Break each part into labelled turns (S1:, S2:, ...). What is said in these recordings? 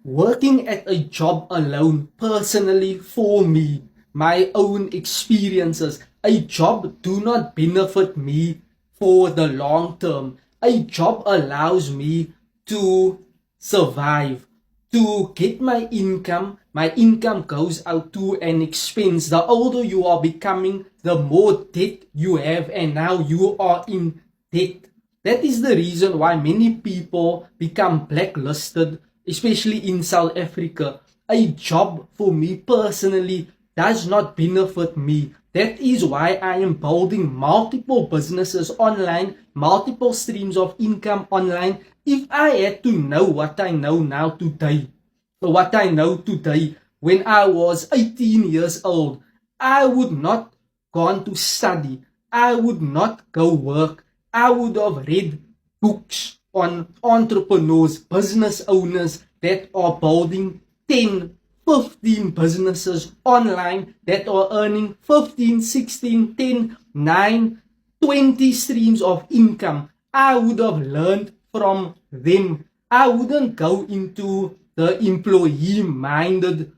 S1: Working at a job alone, personally for me, my own experiences, a job do not benefit me for the long term. A job allows me to survive, to get my income. My income goes out to an expense. The older you are becoming, the more debt you have, and now you are in debt. That is the reason why many people become blacklisted, especially in South Africa. A job for me personally does not benefit me. That is why I am building multiple businesses online, multiple streams of income online. If I had to know what I know now today, what I know today, when I was 18 years old, I would not gone to study. I would not go work. I would have read books on entrepreneurs, business owners that are building 10, 15 businesses online that are earning 15, 16, 10, 9, 20 streams of income. I would have learned from them. I wouldn't go into the employee minded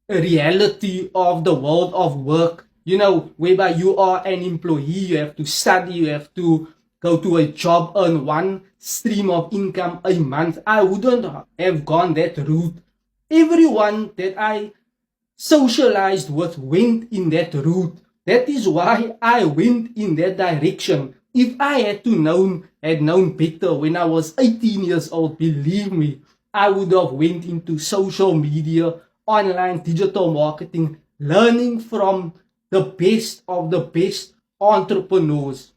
S1: reality of the world of work, whereby you are an employee, you have to study, you have to go to a job, earn one stream of income a month. I wouldn't have gone that route. Everyone that I socialized with went in that route. That is why I went in that direction. If I had known better when I was 18 years old, believe me, I would have went into social media, online digital marketing, learning from the best of the best entrepreneurs.